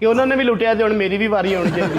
ਕਿ ਉਹਨਾਂ ਨੇ ਵੀ ਲੁੱਟਿਆ ਤੇ ਹੁਣ ਮੇਰੀ ਵੀ ਵਾਰੀ ਆਉਣੀ ਚਾਹੀਦੀ।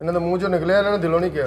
ਇਹਨਾਂ ਦੇ ਮੂੰਹ ਚੋਂ ਨਿਕਲਿਆ, ਇਹਨਾਂ ਨੇ ਦਿਲੋਂ ਨਹੀਂ ਕਿਹਾ।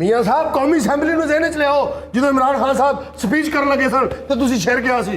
ਮੀਆਂ ਸਾਹਿਬ ਕੌਮੀ ਅਸੈਂਬਲੀ ਨੂੰ ਜ਼ਿਹਨ 'ਚ ਲਿਆਓ, ਜਦੋਂ ਇਮਰਾਨ ਖਾਨ ਸਾਹਿਬ ਸਪੀਚ ਕਰਨ ਲੱਗੇ ਸਨ ਤੇ ਤੁਸੀਂ ਸ਼ੇਰ ਕਿਹਾ ਸੀ।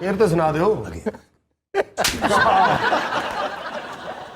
ਸ਼ੇਰ ਤੇ ਸੁਣਾ ਦਿਓ।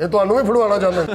ਇਹ ਤੁਹਾਨੂੰ ਵੀ ਫੜਵਾਉਣਾ ਚਾਹੁੰਦੇ ਨੇ।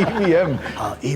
EVM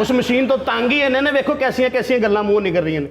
ਉਸ ਮਸ਼ੀਨ ਤੋਂ ਤੰਗ ਹੀ ਇਹਨੇ ਨੇ, ਵੇਖੋ ਕੈਸੀਆਂ ਕੈਸੀਆਂ ਗੱਲਾਂ ਮੂੰਹ ਨਿਕਲ ਰਹੀਆਂ ਨੇ।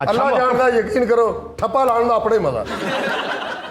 ਅੱਲਾ ਜਾਣਦਾ, ਯਕੀਨ ਕਰੋ, ਠੱਪਾ ਲਾਉਣ ਦਾ ਆਪਣੇ ਮਜ਼ਾ।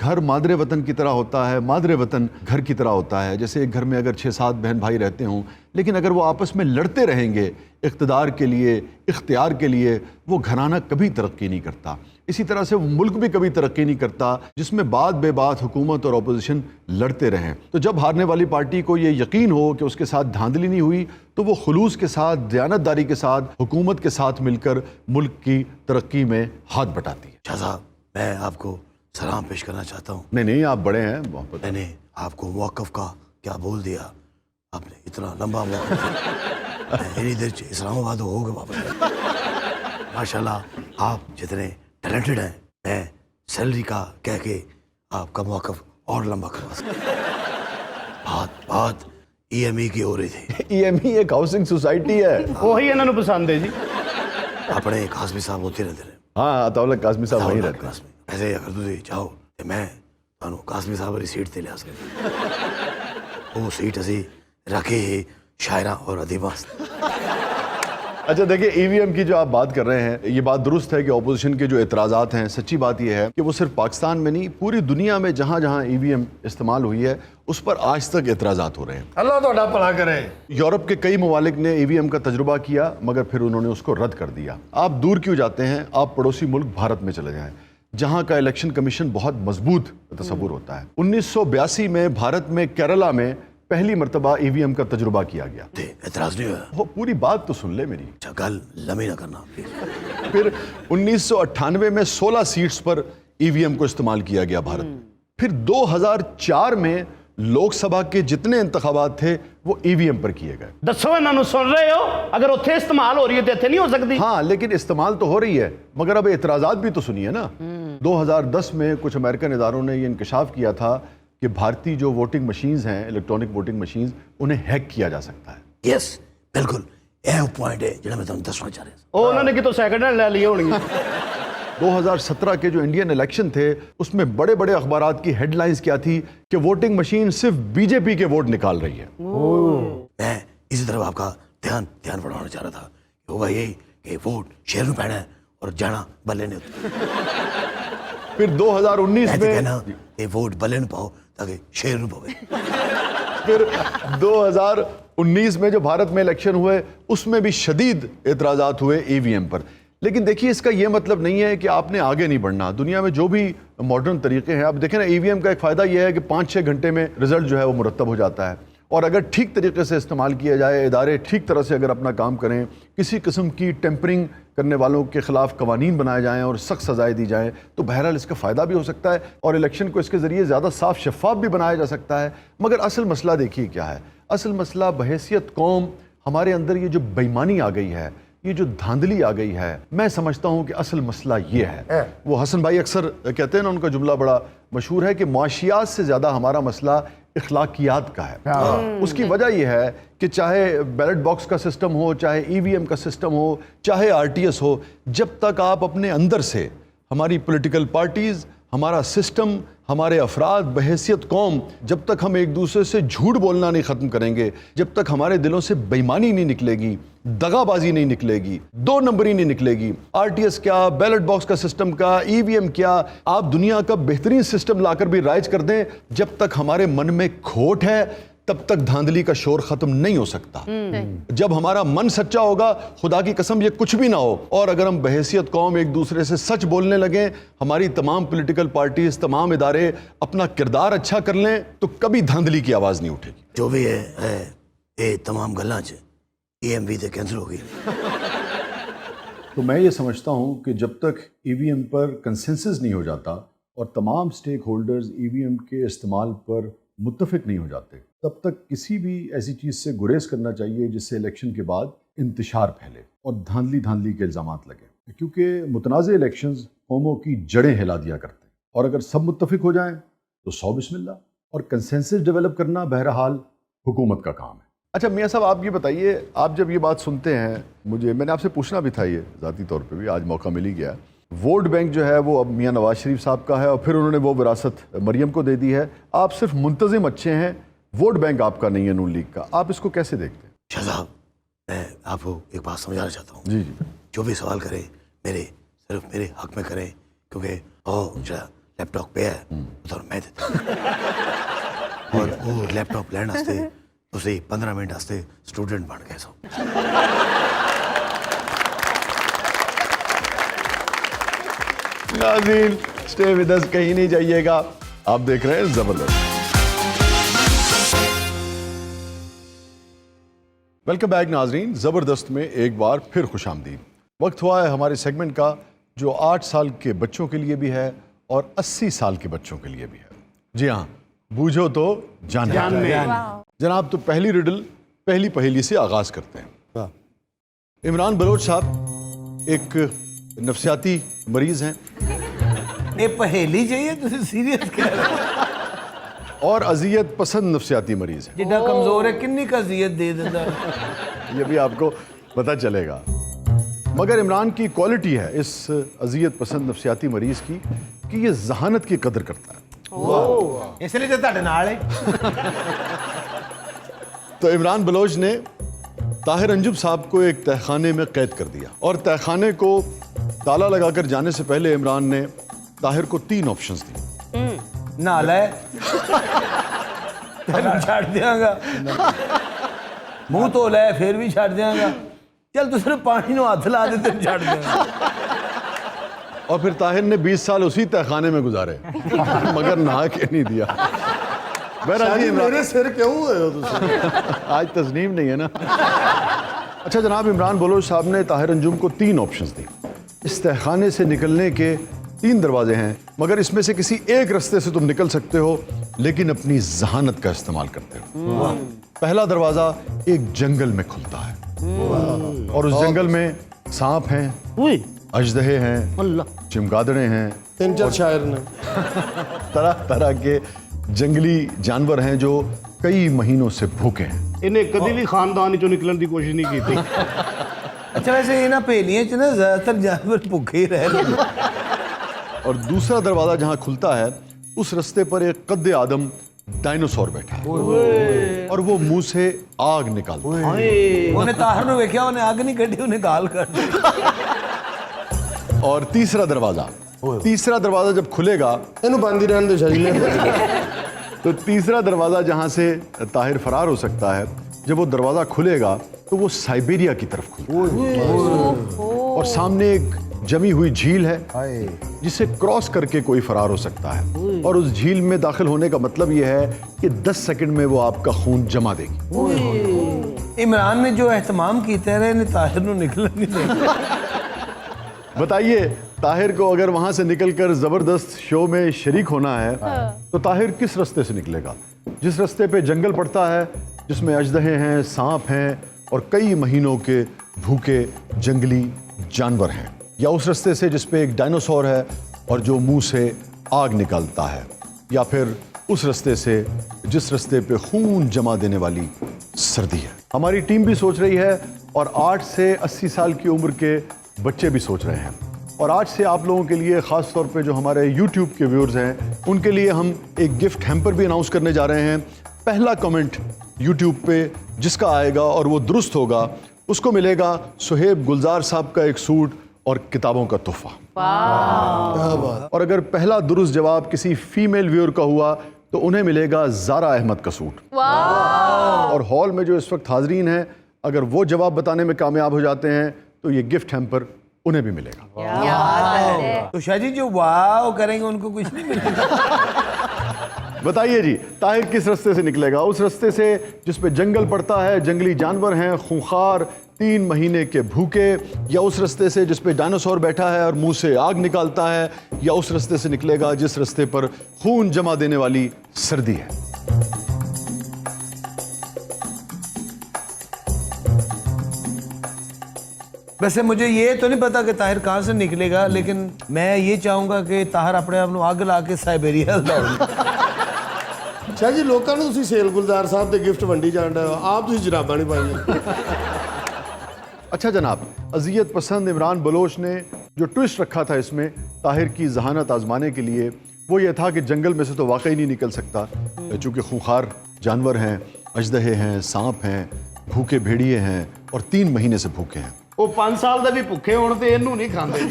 گھر مادر وطن کی طرح ہوتا ہے، مادر وطن گھر کی طرح ہوتا ہے. جیسے ایک گھر میں اگر 6-7 بہن بھائی رہتے ہوں، لیکن اگر وہ آپس میں لڑتے رہیں گے اقتدار کے لیے، اختیار کے لیے، وہ گھرانہ کبھی ترقی نہیں کرتا. اسی طرح سے وہ ملک بھی کبھی ترقی نہیں کرتا جس میں بات بے بات حکومت اور اپوزیشن لڑتے رہیں. تو جب ہارنے والی پارٹی کو یہ یقین ہو کہ اس کے ساتھ دھاندلی نہیں ہوئی تو وہ خلوص کے ساتھ، دیانتداری کے ساتھ، حکومت کے ساتھ مل کر ملک کی ترقی میں ہاتھ بٹاتی ہے. شاہ صاحب میں آپ کو سلام پیش کرنا چاہتا ہوں. نہیں آپ بڑے ہیں محبت. میں نے آپ کو موقف کا کیا بول دیا، آپ نے اتنا لمبا موقف دیا. میری دیر اسلام آباد ہو گئے واپس. ماشاءاللہ آپ جتنے ٹیلنٹڈ ہیں، میں سیلری کا کہہ کے آپ کا موقف اور لمبا کروا سکتا. بات ای ایم ای کی ہو رہی تھی. ای ایم ای ایک ہاؤسنگ سوسائٹی ہے. وہی انہوں نے پسند ہے جی. اپنے قاسمی صاحب ہوتے رہتے رہے. ہاں عطاءاللہ قاسمی صاحب وہیں رہتے ہیں. قاسمی ایسے اگر تھی چاہو تو میں تمہیں قاسمی صاحب والی سیٹ تے لیا سکتا. وہ سیٹ اسی رکھے ہی شاعرہ اور ادیبہ. اچھا دیکھیں ای وی ایم کی جو آپ بات کر رہے ہیں، یہ بات درست ہے کہ اپوزیشن کے جو اعتراضات ہیں، سچی بات یہ ہے کہ وہ صرف پاکستان میں نہیں، پوری دنیا میں جہاں جہاں ای وی ایم استعمال ہوئی ہے اس پر آج تک اعتراضات ہو رہے ہیں. اللہ تہاڈا بھلا کرے. یورپ کے کئی ممالک نے ای وی ایم کا تجربہ کیا مگر پھر انہوں نے اس کو رد کر دیا. آپ دور کیوں جاتے ہیں، آپ پڑوسی ملک بھارت میں چلے جائیں جہاں کا الیکشن کمیشن بہت مضبوط تصور ہوتا ہے. 1982 میں بھارت میں کیرلا میں پہلی مرتبہ ای وی ایم کا تجربہ کیا گیا. اعتراض نہیں ہوا. وہ پوری بات تو سن لے میری. اچھا گل لمبی نہ کرنا پلیز. پھر 1998 میں 16 سیٹس پر ای وی ایم کو استعمال کیا گیا بھارت. پھر 2004 میں لوک سبھا کے جتنے انتخابات تھے وہ ای وی ایم پر کیے گئے. دسو انہوں سن رہے ہو، اگر اتنے استعمال ہو رہی ہے تو اتنے نہیں ہو سکتی. ہاں لیکن استعمال تو ہو رہی ہے مگر اب اعتراضات بھی تو سنیے نا. 2010 میں کچھ امریکن اداروں نے یہ انکشاف کیا تھا کہ بھارتی جو ووٹنگ مشینز ہیں، الیکٹرانک ووٹنگ مشینز، انہیں ہیک کیا جا سکتا ہے. یس بالکل یہ پوائنٹ ہے جڑا میں تمہیں دسنا چاہ رہا وہ انہوں نے کتوں سیکنڈ ہینڈ لے لیے ہونگی. 2017 کے جو انڈین الیکشن تھے اس میں بڑے بڑے اخبارات کی ہیڈ لائنز کیا تھی کہ ووٹنگ مشین صرف بی جے پی کے ووٹ نکال رہی ہے. میں اسی طرح آپ کا دھیان بڑھانا چاہ رہا تھا کہ ہوگا یہی کہ ووٹ شہر میں پہنا ہے اور جانا بلے نے. پھر 2019 میں کہنا کہ ووٹ بلے نے پاؤ تاکہ شہر میں پاؤ. پھر 2019 میں جو بھارت میں الیکشن ہوئے اس میں بھی شدید اعتراضات ہوئے ای وی ایم پر. لیکن دیکھیے اس کا یہ مطلب نہیں ہے کہ آپ نے آگے نہیں بڑھنا. دنیا میں جو بھی ماڈرن طریقے ہیں، آپ دیکھیں نا ای وی ایم کا ایک فائدہ یہ ہے کہ 5-6 گھنٹے میں رزلٹ جو ہے وہ مرتب ہو جاتا ہے. اور اگر ٹھیک طریقے سے استعمال کیا جائے، ادارے ٹھیک طرح سے اگر اپنا کام کریں، کسی قسم کی ٹیمپرنگ کرنے والوں کے خلاف قوانین بنائے جائیں اور سخت سزائیں دی جائیں تو بہرحال اس کا فائدہ بھی ہو سکتا ہے اور الیکشن کو اس کے ذریعے زیادہ صاف شفاف بھی بنایا جا سکتا ہے. مگر اصل مسئلہ دیکھیے کیا ہے. اصل مسئلہ بحیثیت قوم ہمارے اندر یہ جو بےایمانی آ گئی ہے، یہ جو دھاندلی آ گئی ہے، میں سمجھتا ہوں کہ اصل مسئلہ یہ ہے. وہ حسن بھائی اکثر کہتے ہیں نا، ان کا جملہ بڑا مشہور ہے کہ معاشیات سے زیادہ ہمارا مسئلہ اخلاقیات کا ہے. اس کی وجہ یہ ہے کہ چاہے بیلٹ باکس کا سسٹم ہو، چاہے ای وی ایم کا سسٹم ہو، چاہے آر ٹی ایس ہو، جب تک آپ اپنے اندر سے، ہماری پولیٹیکل پارٹیز، ہمارا سسٹم، ہمارے افراد بحیثیت قوم، جب تک ہم ایک دوسرے سے جھوٹ بولنا نہیں ختم کریں گے، جب تک ہمارے دلوں سے بے ایمانی نہیں نکلے گی، دغا بازی نہیں نکلے گی، 2 نمبری نہیں نکلے گی، آر ٹی ایس کیا، بیلٹ باکس کا سسٹم کا، ای وی ایم کیا، آپ دنیا کا بہترین سسٹم لا کر بھی رائج کر دیں، جب تک ہمارے من میں کھوٹ ہے تب تک دھاندلی کا شور ختم نہیں ہو سکتا. جب ہمارا من سچا ہوگا، خدا کی قسم یہ کچھ بھی نہ ہو، اور اگر ہم بحیثیت قوم ایک دوسرے سے سچ بولنے لگیں، ہماری تمام پولیٹیکل پارٹیز، تمام ادارے اپنا کردار اچھا کر لیں تو کبھی دھاندلی کی آواز نہیں اٹھے گی. جو بھی ہے یہ تمام گلاں ای ایم وی تے کینسل ہو گئی. تو میں یہ سمجھتا ہوں کہ جب تک ای وی ایم پر کنسنسس نہیں ہو جاتا اور تمام سٹیک ہولڈرز ای وی ایم کے استعمال پر متفق نہیں ہو جاتے، تب تک کسی بھی ایسی چیز سے گریز کرنا چاہیے جس سے الیکشن کے بعد انتشار پھیلے اور دھاندلی کے الزامات لگیں. کیونکہ متنازع الیکشنز قوموں کی جڑیں ہلا دیا کرتے ہیں، اور اگر سب متفق ہو جائیں تو 100 بسم اللہ. اور کنسنسس ڈیولپ کرنا بہرحال حکومت کا کام ہے. اچھا میاں صاحب آپ یہ بتائیے، آپ جب یہ بات سنتے ہیں، میں نے آپ سے پوچھنا بھی تھا، یہ ذاتی طور پہ بھی آج موقع مل ہی گیا، ووٹ بینک جو ہے وہ اب میاں نواز شریف صاحب کا ہے اور پھر انہوں نے وہ وراثت مریم کو دے دی ہے. آپ صرف منتظم اچھے ہیں، ووٹ بینک آپ کا نہیں ہے نون لیگ کا. آپ اس کو کیسے دیکھتے ہیں؟ شاہ صاحب میں آپ کو ایک بات سمجھانا چاہتا ہوں. جی جو بھی سوال کرے صرف میرے حق میں کریں، کیونکہ لیپ ٹاپ پہ ہے تو میں دیتا ہوں اور وہ لیپ ٹاپ لین واسطے اسے 15 منٹ واسطے اسٹوڈنٹ بن گئے سو ناظرین اسٹے ود اس، کہیں نہیں جائیے گا، آپ دیکھ رہے ہیں زبردست۔ ویلکم بیک ناظرین، زبردست میں ایک بار پھر خوش آمدید۔ وقت ہوا ہے ہمارے سیگمنٹ کا جو 8 سال کے بچوں کے لیے بھی ہے اور 80 سال کے بچوں کے لیے بھی ہے۔ جی ہاں، بوجھو تو جان میں۔ جناب تو پہلی ریڈل، پہلی پہیلی سے آغاز کرتے ہیں۔ عمران بلوچ صاحب ایک نفسیاتی مریض ہیں یہ پہیلی چاہیے تو سیریس کہہ رہے ہیں اور اذیت پسند نفسیاتی مریض ہیں۔ جڈا کمزور ہے کنی کا اذیت دے دیتا یہ بھی آپ کو پتہ چلے گا، مگر عمران کی کوالٹی ہے اس اذیت پسند نفسیاتی مریض کی کہ یہ ذہانت کی قدر کرتا ہے۔ اس لیے تو تہاڈے نال ہے۔ تو عمران بلوچ نے طاہر انجم صاحب کو ایک تہہ خانے میں قید کر دیا اور تہہ خانے کو تالا لگا کر جانے سے پہلے عمران نے طاہر کو 3 آپشنز دی۔ نال ہے چھڑ دیاں گا، منہ تو لے پھر بھی چھڑ دیاں گا، چل تو صرف پانی نو ہاتھ لا دے تو چھڑ دیاں گا۔ اور پھر طاہر نے 20 سال اسی تہہ خانے میں گزارے مگر نہا کے نہیں دیا۔ بہرحال جی عمران، میرے سر کیوں ہوئے ہو تسی؟ آج تسنیم نہیں ہے نا۔ اچھا جناب، عمران بلوچ صاحب نے طاہر انجم کو 3 آپشنز دی۔ اس تہہ خانے سے نکلنے کے 3 دروازے ہیں، مگر اس میں سے کسی ایک رستے سے تم نکل سکتے ہو لیکن اپنی ذہانت کا استعمال کرتے ہو۔ پہلا دروازہ ایک جنگل میں کھلتا ہے اور اس جنگل میں سانپ ہیں، اژدہے ہیں، چمگادڑے ہیں، 3-4 شاعر نے طرح طرح کے جنگلی جانور ہیں جو کئی مہینوں سے بھوکے ہیں۔ انہیں کدی بھی خاندان چوں نکلن دی کوشش نہیں کی تھی۔ اچھا ویسے یہ نا پہلیاں چ نا زیادہ تر جانور بھوکے ہی رہ رہے ہیں۔ اور دوسرا دروازہ جہاں کھلتا ہے اس رستے پر ایک قد آدم ڈائنوسور بیٹھا ہے اور وہ منہ سے آگ نکالتا ہے۔ انہیں طاہر نو ویکھیا انہیں آگ نہیں کڈی انہیں گال کڈ دی۔ اور تیسرا دروازہ جب کھلے گا اینو باندھی رہن دے شاجی نے۔ تو تیسرا دروازہ جہاں سے طاہر فرار ہو سکتا ہے، جب وہ دروازہ کھلے گا تو وہ سائبیریا کی طرف کھلتا ہے اور سامنے ایک جمی ہوئی جھیل ہے جسے کراس کر کے کوئی فرار ہو سکتا ہے اور اس جھیل میں داخل ہونے کا مطلب یہ ہے کہ 10 سیکنڈ میں وہ آپ کا خون جما دے گی۔ عمران نے جو اہتمام کیتے رہے انہیں طاہر نو نکلن نہیں دے۔ بتائیے طاہر کو اگر وہاں سے نکل کر زبردست شو میں شریک ہونا ہے تو طاہر کس رستے سے نکلے گا؟ جس رستے پہ جنگل پڑتا ہے، جس میں اژدہے ہیں، سانپ ہیں اور کئی مہینوں کے بھوکے جنگلی جانور ہیں، یا اس رستے سے جس پہ ایک ڈائنوسور ہے اور جو منہ سے آگ نکالتا ہے، یا پھر اس رستے سے جس رستے پہ خون جما دینے والی سردی ہے؟ ہماری ٹیم بھی سوچ رہی ہے اور 8 سے 80 سال کی عمر کے بچے بھی سوچ رہے ہیں، اور آج سے آپ لوگوں کے لیے خاص طور پہ جو ہمارے یوٹیوب کے ویورز ہیں ان کے لیے ہم ایک گفٹ ہیمپر بھی اناؤنس کرنے جا رہے ہیں۔ پہلا کمنٹ یوٹیوب پہ جس کا آئے گا اور وہ درست ہوگا اس کو ملے گا سہیب گلزار صاحب کا ایک سوٹ اور کتابوں کا تحفہ۔ اور اگر پہلا درست جواب کسی فیمیل ویور کا ہوا تو انہیں ملے گا زارا احمد کا سوٹ۔ اور ہال میں جو اس وقت حاضرین ہیں اگر وہ جواب بتانے میں کامیاب ہو جاتے ہیں تو یہ گفٹ ہیمپر انہیں بھی ملے گا۔ تو شاہ جی جو واو کریں گے ان کو کچھ نہیں ملے گا۔ بتائیے جی، طاہر کس رستے سے نکلے گا؟ اس رستے سے جس پہ جنگل پڑتا ہے، جنگلی جانور ہیں، خونخوار 3 مہینے کے بھوکے، یا اس رستے سے جس پہ ڈائنوسور بیٹھا ہے اور منہ سے آگ نکالتا ہے، یا اس رستے سے نکلے گا جس رستے پر خون جما دینے والی سردی ہے؟ ویسے مجھے یہ تو نہیں پتا کہ طاہر کہاں سے نکلے گا، لیکن میں یہ چاہوں گا کہ طاہر اپنے آپ اگ لا کے سائبیریا دوڑ۔ شاہ جی لوکاں نوں تسی سیل گلزار صاحب دے گفٹ ونڈی جان رہے ہو، آپ تسی جراباں نہیں پائیاں۔ اچھا جناب، اذیت پسند عمران بلوچ نے جو ٹوسٹ رکھا تھا اس میں طاہر کی ذہانت آزمانے کے لیے وہ یہ تھا کہ جنگل میں سے تو واقعی نہیں نکل سکتا، چونکہ خونخوار جانور ہیں، اژدہے ہیں، سانپ ہیں، بھوکے بھیڑیے ہیں اور 3 مہینے سے بھوکے ہیں۔ وہ 5 سال دے بھی بھوکے ہون تے اینوں نہیں کھاندے جی۔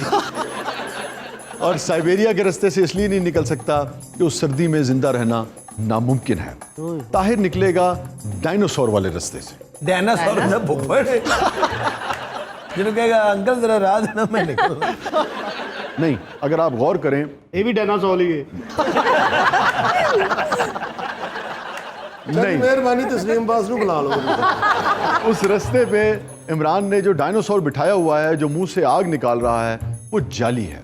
اور سائبیریا کے راستے سے اس لیے نہیں نکل سکتا کہ اس سردی میں زندہ رہنا ناممکن ہے. طاہر نکلے گا ڈائنوسور والے راستے سے. ڈائناسور نہ بھوپڑ جنہوں کہے گا انکل ذرا راہ دینا میں نکل. نہیں, اگر آپ غور کریں یہ بھی ڈائناسور ہی ہے. نہیں, مہربانی تسلیم باز نو بلا لو. اس رستے پہ عمران نے جو ڈائنوسور بٹھایا ہوا ہے جو منہ سے آگ نکال رہا ہے وہ جعلی ہے.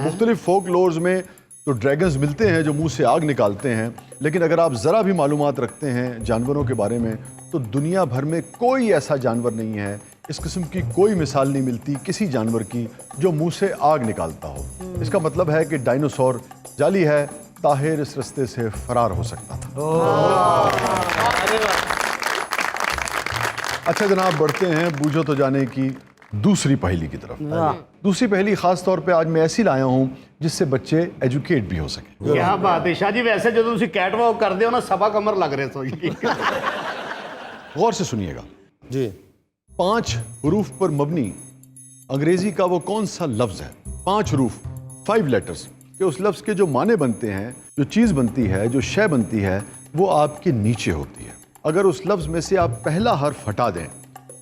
مختلف فوک لورز میں تو ڈریگنز ملتے ہیں جو منہ سے آگ نکالتے ہیں, لیکن اگر آپ ذرا بھی معلومات رکھتے ہیں جانوروں کے بارے میں تو دنیا بھر میں کوئی ایسا جانور نہیں ہے, اس قسم کی کوئی مثال نہیں ملتی کسی جانور کی جو منہ سے آگ نکالتا ہو. اس کا مطلب ہے کہ ڈائنوسور جعلی ہے. طاہر اس رستے سے فرار ہو سکتا تھا. اچھا جناب, بڑھتے ہیں بوجھو تو جانے کی دوسری پہیلی کی طرف. دوسری پہیلی خاص طور پہ آج میں ایسی لایا ہوں جس سے بچے ایجوکیٹ بھی ہو سکیں. کیا بات ہے شاہ جی, ویسے جو تسی کیٹ واک کر دے ہو نا سبا کمر لگ رہے سو. غور سے سنیے گا. جی 5 حروف پر مبنی انگریزی کا وہ کون سا لفظ ہے, 5 حروف 5 لیٹرز, کہ اس لفظ کے جو معنی بنتے ہیں, جو چیز بنتی ہے, جو شے بنتی ہے, وہ آپ کے نیچے ہوتی ہے. اگر اس لفظ میں سے آپ پہلا حرف ہٹا دیں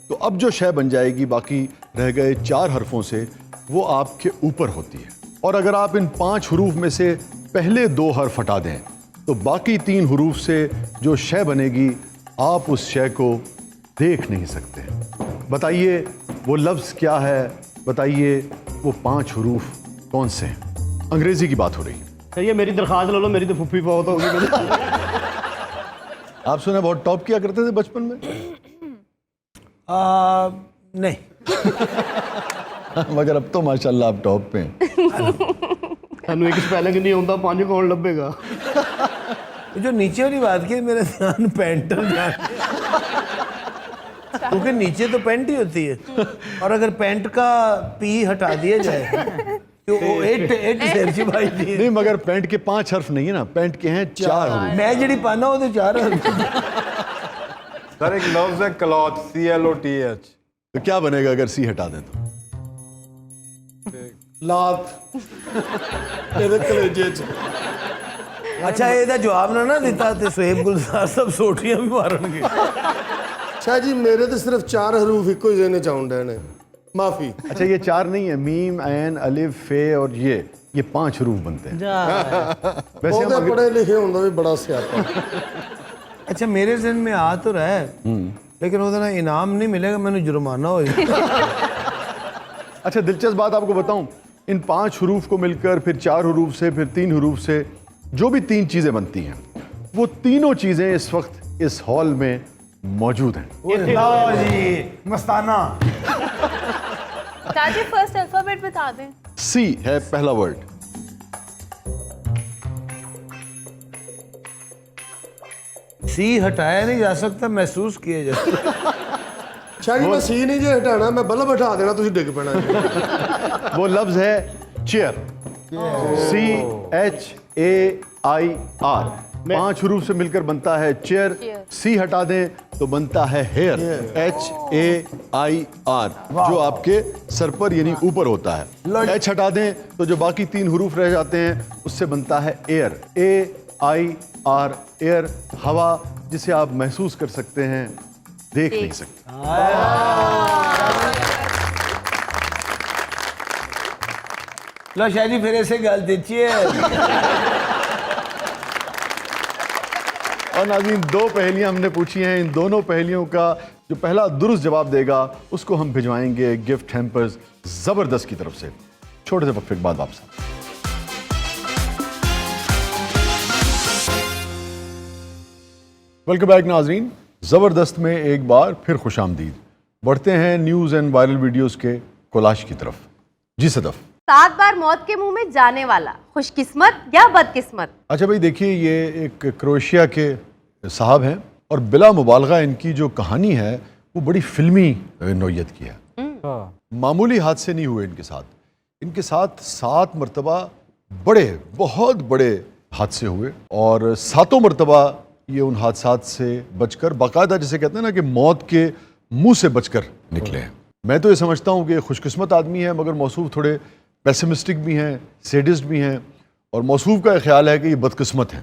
تو اب جو شے بن جائے گی باقی رہ گئے 4 حرفوں سے وہ آپ کے اوپر ہوتی ہے. اور اگر آپ ان 5 حروف میں سے پہلے 2 حرف ہٹا دیں تو باقی 3 حروف سے جو شے بنے گی آپ اس شے کو دیکھ نہیں سکتے. بتائیے وہ لفظ کیا ہے, بتائیے وہ 5 حروف کون سے ہیں. انگریزی کی بات ہو رہی ہے. یہ میری درخواست لے لو, میری تو پھپھی بہت ہوگی. آپ سنا بہت ٹاپ کیا کرتے تھے بچپن میں؟ نہیں, مگر اب تو ماشاءاللہ آپ ٹاپ پہ ہیں. سانو ایک سپیلنگ نہیں ہوتا, 5 کون لبے گا. جو نیچے والی بات کی میرا دھیان پینٹ پر جا کیونکہ نیچے تو پینٹ ہی ہوتی ہے, اور اگر پینٹ کا پی ہٹا دیا جائے تو وہ 8 سرچی بھائی دی. نہیں, مگر پینٹ کے 5 حرف نہیں ہے نا, پینٹ کے ہیں 4 حروف. میں جڑی پانا ہو تو 4 سر ایک لفظ ہے کلوتھ, CLOTH. تو کیا بنے گا اگر سی ہٹا دیں تو؟ لات میرے کلیجے چ. اچھا یہ جواب نہ دیتا تو سہیب گلزار سب سوٹیاں بھی مارن گے. شاہ جی میرے تو صرف 4 حروف ایک ہی ذہن چاؤن ڈے نے, معافی. اچھا یہ 4 نہیں ہے, میم, عین, الف, فے اور یہ 5 حروف بنتے ہیں. ویسے ہم بہت پڑھے لکھے ہونا بھی بڑا سیاپا. اچھا میرے ذہن میں آ تو رہا ہے لیکن وہ انعام نہیں ملے گا, میں نے جرمانہ ہو جائے. اچھا دلچسپ بات آپ کو بتاؤں, ان 5 حروف کو مل کر پھر 4 حروف سے پھر 3 حروف سے جو بھی 3 چیزیں بنتی ہیں وہ تینوں چیزیں اس وقت اس ہال میں موجود ہیں. لو جی مستانہ. تاجی فرسٹ الفابیٹ بتا دیں. سی ہے پہلا ورڈ. سی ہٹایا نہیں جا سکتا, محسوس کیا جا سکتا. شاہ جی میں سی نہیں جی ہٹانا, میں بلب ہٹا دینا, تسی ڈگ پینا. وہ لفظ ہے چیئر, CHAIR. 5 حروف سے مل کر بنتا ہے چیئر. سی ہٹا دیں تو بنتا ہے ہیئر, HAIR, جو آپ کے سر پر یعنی اوپر ہوتا ہے. ایچ ہٹا دیں تو جو باقی 3 حروف رہ جاتے ہیں اس سے بنتا ہے ایئر, AIR, ایئر, ہوا جسے آپ محسوس کر سکتے ہیں, دیکھ نہیں سکتے. لو شاہ جی پھر ایسے گل دیتی ہے. اور ناظرین 2 پہیلیاں ہم نے پوچھی ہیں, ان دونوں پہیلیوں کا جو پہلا درست جواب دے گا اس کو ہم بھجوائیں گے گفٹ ہیمپرز زبردست کی طرف سے. چھوٹے سے وقفے کے بعد واپس. ویلکم بیک ناظرین, زبردست میں ایک بار پھر خوش آمدید. بڑھتے ہیں نیوز اینڈ وائرل ویڈیوز کے کولاش کی طرف. جی صدف. 7 بار موت کے منہ میں جانے والا, خوش قسمت یا بد قسمت؟ اچھا بھائی دیکھیے, یہ ایک کروشیا کے صاحب ہیں اور بلا مبالغہ ان کی جو کہانی ہے وہ بڑی فلمی نوعیت کی ہے. معمولی حادثے نہیں ہوئے ان کے ساتھ 7 مرتبہ بہت بڑے حادثے ہوئے, اور 7 مرتبہ یہ ان حادثات سے بچ کر باقاعدہ جسے کہتے ہیں نا کہ موت کے منہ سے بچ کر نکلے ہیں. میں تو یہ سمجھتا ہوں کہ خوش قسمت آدمی ہے, مگر موصوف تھوڑے پیسمسٹک بھی ہیں, سیڈسٹ بھی ہیں, اور موصوف کا یہ خیال ہے کہ یہ بدقسمت ہیں.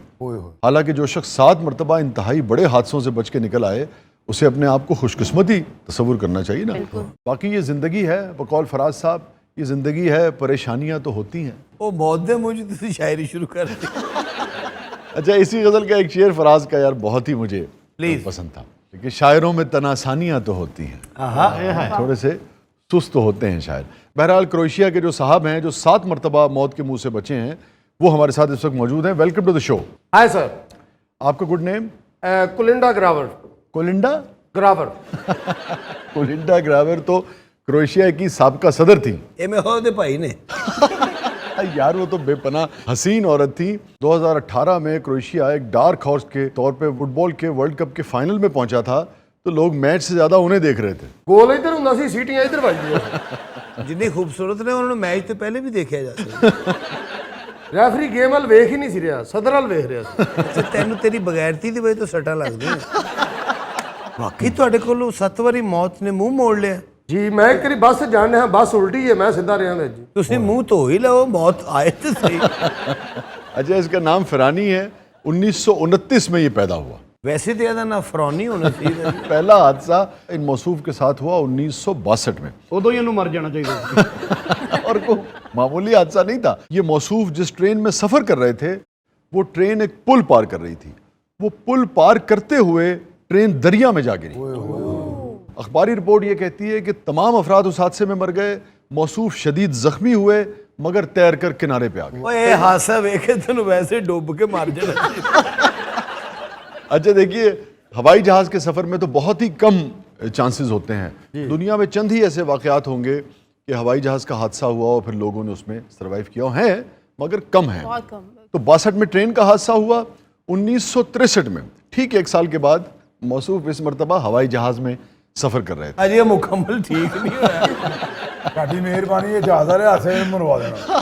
حالانکہ جو شخص 7 مرتبہ انتہائی بڑے حادثوں سے بچ کے نکل آئے اسے اپنے آپ کو خوش قسمتی تصور کرنا چاہیے نا. باقی یہ زندگی ہے, بقول فراز صاحب یہ زندگی ہے, پریشانیاں تو ہوتی ہیں. وہ موت دے مجھے تسی شاعری شروع کر دی. اچھا اسی غزل کا ایک شعر فراز کا یار بہت ہی مجھے پسند تھا کہ شاعروں میں تناسانیاں تو ہوتی ہیں, تھوڑے سے سست ہوتے ہیں شاعر. بہرحال کروشیا کے جو صاحب ہیں جو 7 مرتبہ موت کے منہ سے بچے ہیں وہ ہمارے ساتھ اس وقت موجود ہیں. ویلکم ٹو دا شو. ہائے سر. آپ کا good name? کولنڈا ground. کولنڈا ground. کولنڈا ground تو کروشیا کی سابقہ صدر تھی. اے میں ہو دے بھائی نے یار وہ تو بے پناہ حسین عورت تھی. 2018 میں کروشیا ایک ڈارک ہارس کے طور پہ فٹ بال کے ورلڈ کپ کے فائنل میں پہنچا تھا تو لوگ میچ سے زیادہ انہیں دیکھ رہے تھے. گول ادھر ہوندا سی, سیٹیاں ادھر بجدیاں. جنی خوبصورت نے انہوں نے میچ تو پہلے بھی دیکھا جاتا. ریفری گیم وال ویکھ ہی نہیں سی رہا, صدر وال ویکھ رہا سی. اچھا تینوں تیری بغیرتی دی وجہ تو سٹا لگ دی. واقعی تواڈے کولوں 7 واری موت نے منہ موڑ لیا. جی میں ایک کری بس جانے ہاں, بس الٹی ہے, میں سیدھا رہا ہوں جی. تسی منہ تو ہی لو, موت آئے تو صحیح. اچھا اس کا نام فرانی ہے. 1929 میں یہ پیدا ہوا. ویسے تو یہ نا فرونی ہونا چاہیے. پہلا حادثہ ان موصوف کے ساتھ ہوا 1962 میں. ادو ہی انہوں مر جانا چاہیے. اور کوئی معمولی حادثہ نہیں تھا. یہ موصوف جس ٹرین میں سفر کر رہے تھے وہ ٹرین ایک پل پار کر رہی تھی. وہ پل پار کرتے ہوئے ٹرین دریا میں جا گری. اخباری رپورٹ یہ کہتی ہے کہ تمام افراد اس حادثے میں مر گئے. موصوف شدید زخمی ہوئے مگر تیر کر کنارے پہ آ گئے. اوے یہ حادثہ ویکھے تینوں ویسے ڈوب کے مار جانا چاہیے. اچھا دیکھیے ہوائی جہاز کے سفر میں تو بہت ہی کم چانسز ہوتے ہیں. دنیا میں چند ہی ایسے واقعات ہوں گے کہ ہوائی جہاز کا حادثہ ہوا اور پھر لوگوں نے اس میں سروائیو کیا ہیں, مگر کم ہیں. تو 62 میں ٹرین کا حادثہ ہوا. 1963 میں ٹھیک 1 سال کے بعد موصوف اس مرتبہ ہوائی جہاز میں سفر کر رہے تھے. اجے مکمل ٹھیک نہیں ہوا. ساڈی مہربانی یہ جہاز والے ہاتھے مروا دینا.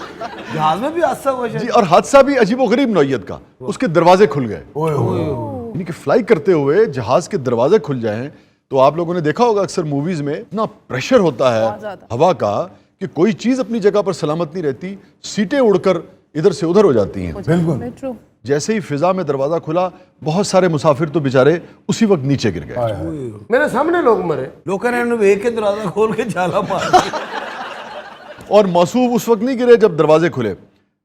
جہاز میں بھی حادثہ ہوا جی, اور حادثہ بھی عجیب و غریب نوعیت کا. اس کے دروازے کھل گئے. یعنی کہ فلائی کرتے ہوئے جہاز کے دروازے کھل جائیں تو آپ لوگوں نے دیکھا ہوگا اکثر موویز میں اتنا پریشر ہوتا ہے ہوا کا کہ کوئی چیز اپنی جگہ پر سلامت نہیں رہتی, سیٹیں اڑ کر ادھر سے ادھر ہو جاتی ہیں. بالکل. جیسے ہی فضا میں دروازہ کھلا بہت سارے مسافر تو بیچارے اسی وقت نیچے گر گئے. میرے سامنے لوگ مرے. لوگوں نے انہوں ویکھ کے دروازہ کھول کے جالا مار دیا. اور موصوف اس وقت نہیں گرے جب دروازے کھلے.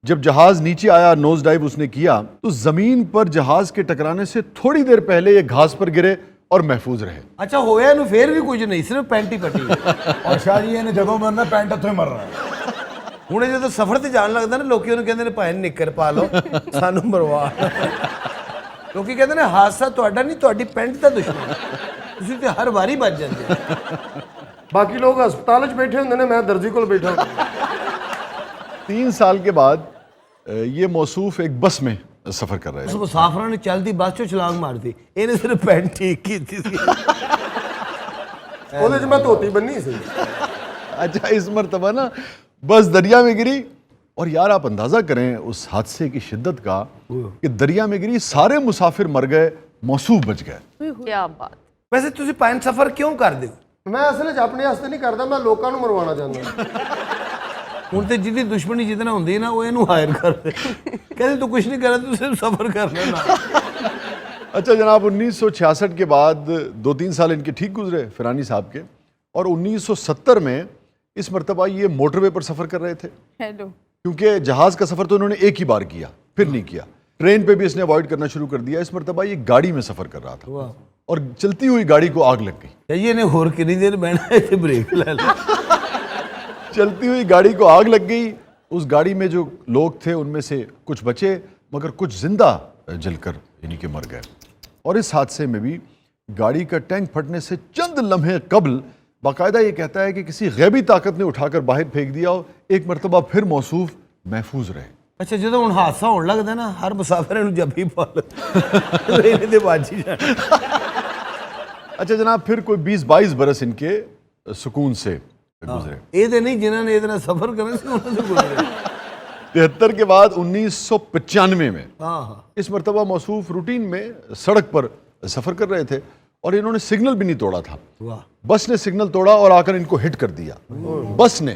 جب جہاز نیچے آیا, نوز ڈائیو اس نے کیا تو زمین پر جہاز کے ٹکرانے سے تھوڑی دیر پہلے یہ گھاس پر گرے اور محفوظ رہے. اچھا ہویا انہوں پھر بھی کچھ نہیں, صرف پینٹ ہی پٹی. اور شاہ جی نے جدوں مرنا پینٹ ہتھوں ہی مر رہا ہے. ہوں جب سفر تے جان لگتا نا لوکی انہوں کہتے ہیں بھائی نکر پا لو سانو مروا. لوکی کہتے ہیں حادثہ تہاڈا نہیں, تہاڈی پینٹ دا دشمن. تسی تے ہر واری بچ جاندے. باقی لوگ ہسپتال وچ بیٹھے ہوندے نے, میں درزی کول بیٹھا ہوں. 3 سال کے بعد یہ موصوف ایک بس میں سفر کر رہے اس تھے. مسافروں نے چلتی بس چوں چھلانگ مار دی. انہیں صرف پینٹ ٹھیک کی تھی. ਉਹਦੇ 'ਚ ਮੈਂ ਧੋਤੀ ਬੰਨੀ ਸੀ. اچھا اس مرتبہ نا بس دریا میں گری. اور یار آپ اندازہ کریں اس حادثے کی شدت کا کہ دریا میں گری, سارے مسافر مر گئے, موصوف بچ گئے. کیا بات. ویسے تسی پین سفر کیوں کر دے؟ ਮੈਂ ਅਸਲ 'ਚ ਆਪਣੇ ਵਾਸਤੇ ਨਹੀਂ ਕਰਦਾ, ਮੈਂ ਲੋਕਾਂ ਨੂੰ ਮਰਵਾਉਣਾ ਚਾਹੁੰਦਾ. ਹੁਣ ਤੇ ਜਿਹਦੀ ਦੁਸ਼ਮਣੀ ਜਿਤਨਾ ਹੁੰਦੀ ਹੈ ਨਾ ਉਹ ਇਹਨੂੰ ਹਾਇਰ ਕਰਦੇ. ਕਹਿੰਦੇ ਤੂੰ ਕੁਝ ਨਹੀਂ ਕਰਦਾ, ਤੂੰ ਸਿਰਫ ਸਫਰ ਕਰ ਲੈਣਾ. اچھا جناب 1966 کے بعد 2-3 سال ان کے ٹھیک گزرے فرانی صاحب کے, اور 1970 میں اس مرتبہ یہ موٹر وے پر سفر کر رہے تھے. کیونکہ جہاز کا سفر تو انہوں نے ایک ہی بار کیا, پھر نہیں کیا. ٹرین پہ بھی اس نے اوائڈ کرنا شروع کر دیا. اس مرتبہ یہ گاڑی میں سفر کر رہا تھا اور چلتی ہوئی گاڑی کو آگ لگ گئی. چاہیے نے اور کنی دیر بہنا ہے بریک لے لے. چلتی ہوئی گاڑی کو آگ لگ گئی. اس گاڑی میں جو لوگ تھے ان میں سے کچھ بچے مگر کچھ زندہ جل کر یعنی کہ مر گئے. اور اس حادثے میں بھی گاڑی کا ٹینک پھٹنے سے چند لمحے قبل باقاعدہ یہ کہتا ہے کہ کسی غیبی طاقت نے اٹھا کر باہر پھینک دیا اور ایک مرتبہ پھر موصوف محفوظ رہے. اچھا جدوں ہن حادثہ ہون لگدا نا ہر مسافر نوں جبھی پا لے تے باجی جان. اچھا جناب پھر کوئی 20-22 برس ان کے سکون سے گزرے. یہ تے نہیں جنہاں نے اتنا سفر کرنا سی انہاں سے گزرے. 73 کے بعد 1995 میں ہاں اس مرتبہ موصوف روٹین میں سڑک پر سفر کر رہے تھے اور انہوں نے سگنل بھی نہیں توڑا تھا. بس نے سگنل توڑا اور آ کر ان کو ہٹ کر دیا. بس نے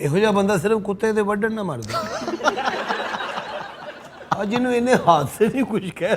ਇਹੋ ਜਿਹਾ ਬੰਦਾ ਸਿਰਫ ਕੁੱਤੇ ਦੇ ਵੱਢਣ ਨਾ ਮਰਦਾ ਆ ਜਿਹਨੂੰ ਇਹਨੇ ਹਾਦਸੇ ਨਹੀਂ ਕੁਝ ਕਹਿ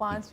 5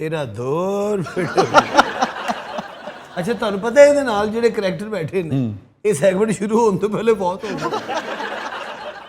ਇਹਦਾ ਦੌਰ ਅੱਛਾ ਤੁਹਾਨੂੰ ਪਤਾ ਇਹਦੇ ਨਾਲ ਜਿਹੜੇ ਕਰੈਕਟਰ ਬੈਠੇ ਨੇ ਇਹ ਸੈਗਮੈਂਟ ਸ਼ੁਰੂ ਹੋਣ ਤੋਂ ਪਹਿਲੇ ਬਹੁਤ ਹੋ ਗਏ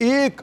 1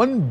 1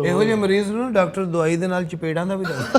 ਇਹੋ ਜਿਹੇ ਮਰੀਜ਼ ਨੂੰ ਡਾਕਟਰ ਦਵਾਈ ਦੇ ਨਾਲ ਚਪੇੜਾਂ ਦਾ ਵੀ ਦਿੰਦਾ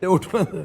ਤੇ ਉੱਠ ਪੈਂਦਾ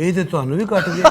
ਇਹ ਤੇ ਤੁਹਾਨੂੰ ਵੀ ਕੱਟ ਗਿਆ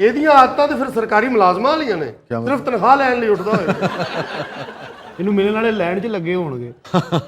ਇਹਦੀਆਂ ਆਦਤਾਂ ਤੇ ਫਿਰ ਸਰਕਾਰੀ ਮੁਲਾਜ਼ਮਾਂ ਵਾਲੀਆਂ ਨੇ, ਕਿਆ ਸਿਰਫ ਤਨਖਾਹ ਲੈਣ ਲਈ ਉੱਠਦਾ ਹੋਏ। ਇਹਨੂੰ ਮਿਲਣ ਵਾਲੇ ਲਾਈਨ 'ਚ ਲੱਗੇ ਹੋਣਗੇ।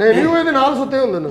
ਨਹੀਂ ਨਹੀਂ, ਉਹ ਇਹਦੇ ਨਾਲ ਸੁੱਤੇ ਹੁੰਦੇ ਨੇ।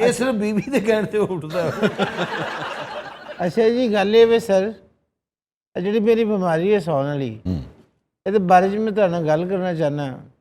ਇਹ ਸਿਰਫ ਬੀਬੀ ਦੇ ਕਹਿਣ ਤੇ ਉੱਠਦਾ ਅੱਛਾ ਜੀ, ਗੱਲ ਇਹ ਵੇ ਸਰ, ਜਿਹੜੀ ਮੇਰੀ ਬਿਮਾਰੀ ਹੈ ਸੌਣ ਵਾਲੀ, ਇਹਦੇ ਬਾਰੇ 'ਚ ਮੈਂ ਤੁਹਾਡੇ ਨਾਲ ਗੱਲ ਕਰਨਾ ਚਾਹੁੰਦਾ।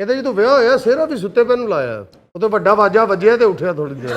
ਇਹਦੇ ਜਦੋਂ ਵਿਆਹ ਹੋਇਆ ਸਿਹਰਾ ਵੀ ਸੁੱਤੇ ਪੈ ਨੂੰ ਲਾਇਆ, ਉਹ ਤੋਂ ਵੱਡਾ ਵਾਜਾ ਵੱਜਿਆ ਤੇ ਉੱਠਿਆ ਥੋੜੀ ਦੇਰ।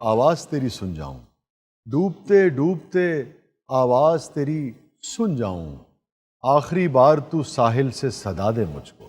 آواز تیری سن جاؤں، ڈوبتے ڈوبتے آواز تیری سن جاؤں، آخری بار تو ساحل سے صدا دے مجھ کو۔